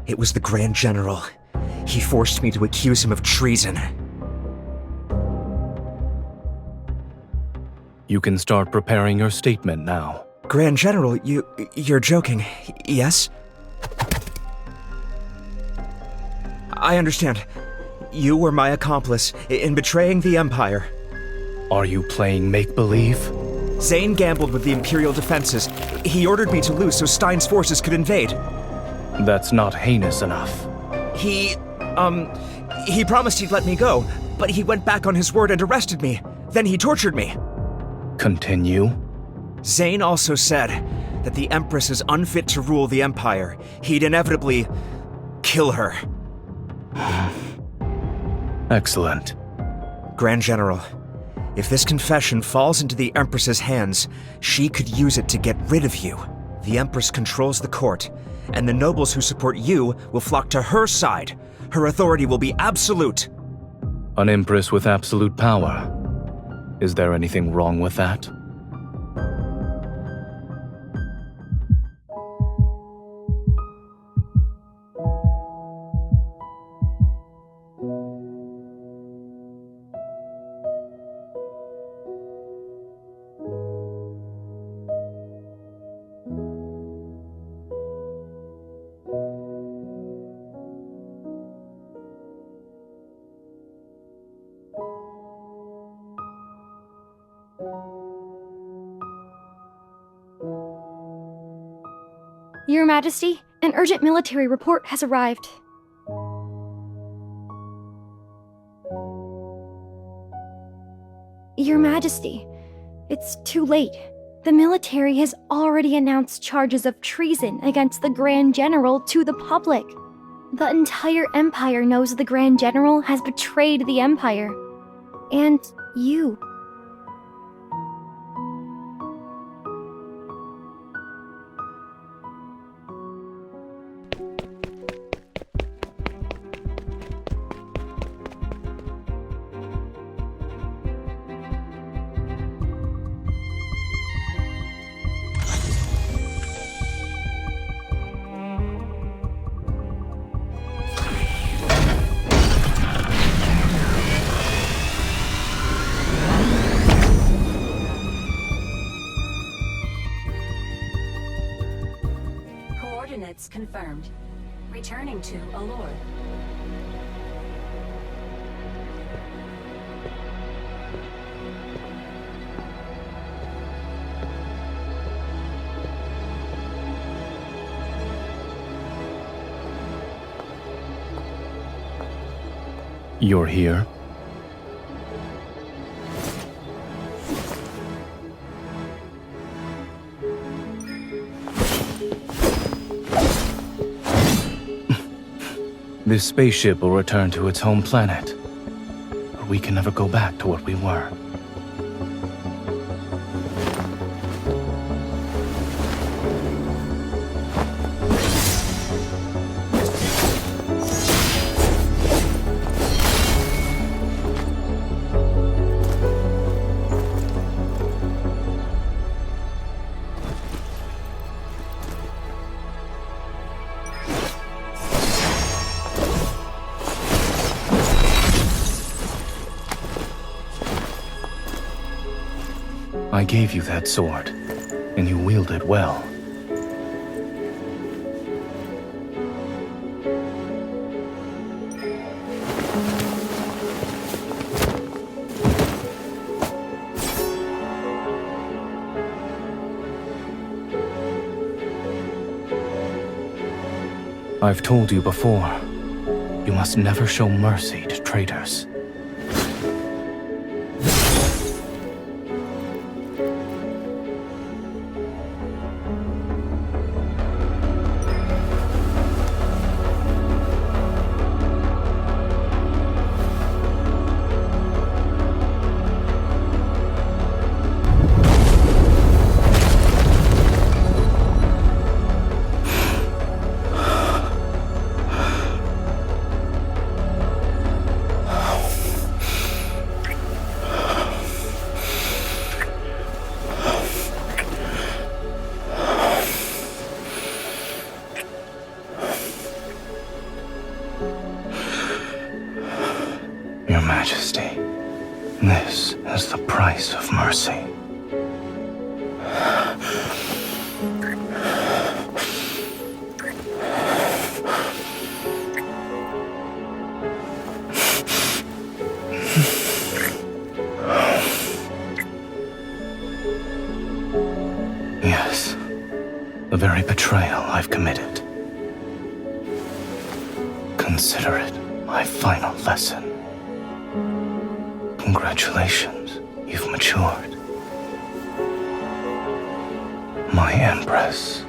It was the Grand General. He forced me to accuse him of treason. You can start preparing your statement now. Grand General, you're joking, yes? I understand. You were my accomplice in betraying the Empire. Are you playing make-believe? Zayne gambled with the Imperial defenses. He ordered me to lose so Stein's forces could invade. That's not heinous enough. He promised he'd let me go, but he went back on his word and arrested me. Then he tortured me. Continue. Zayne also said that the Empress is unfit to rule the Empire. He'd inevitably kill her. Excellent. Grand General, if this confession falls into the Empress's hands, she could use it to get rid of you. The Empress controls the court, and the nobles who support you will flock to her side. Her authority will be absolute. An Empress with absolute power. Is there anything wrong with that? Your Majesty, an urgent military report has arrived. Your Majesty, it's too late. The military has already announced charges of treason against the Grand General to the public. The entire Empire knows the Grand General has betrayed the Empire. And you. coordinates confirmed. Returning to Allure. You're here? This spaceship will return to its home planet, but we can never go back to what we were. I gave you that sword, and you wield it well. I've told you before, you must never show mercy to traitors. Your Majesty, this is the price of mercy. Yes, the very betrayal I've committed. Consider it my final lesson. Congratulations, you've matured. My Empress.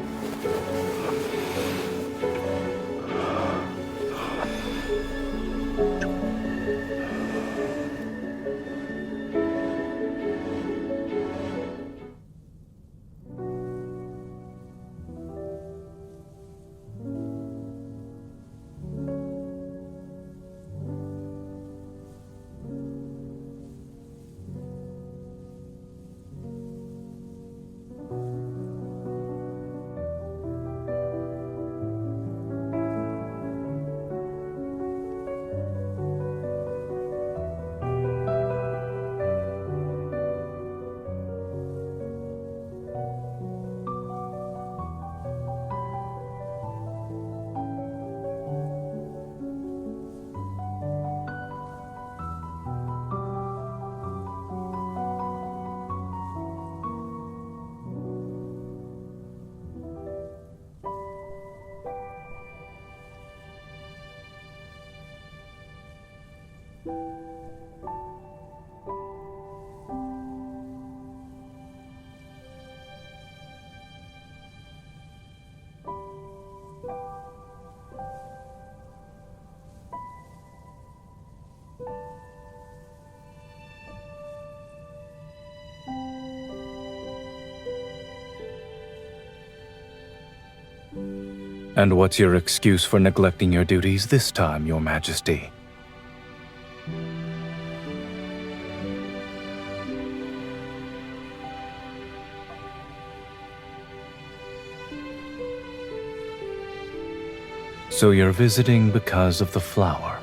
And what's your excuse for neglecting your duties this time, Your Majesty? So you're visiting because of the flower.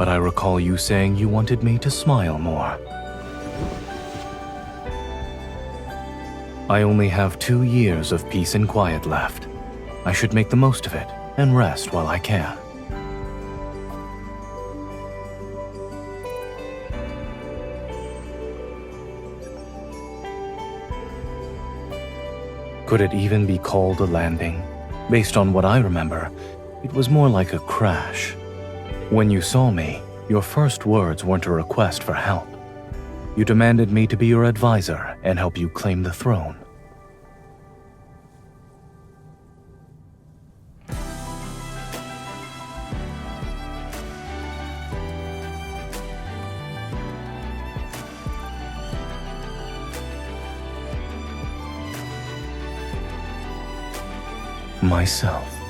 but I recall you saying you wanted me to smile more. I only have 2 years of peace and quiet left. I should make the most of it and rest while I can. Could it even be called a landing? Based on what I remember, it was more like a crash. When you saw me, your first words weren't a request for help. You demanded me to be your advisor and help you claim the throne. Myself.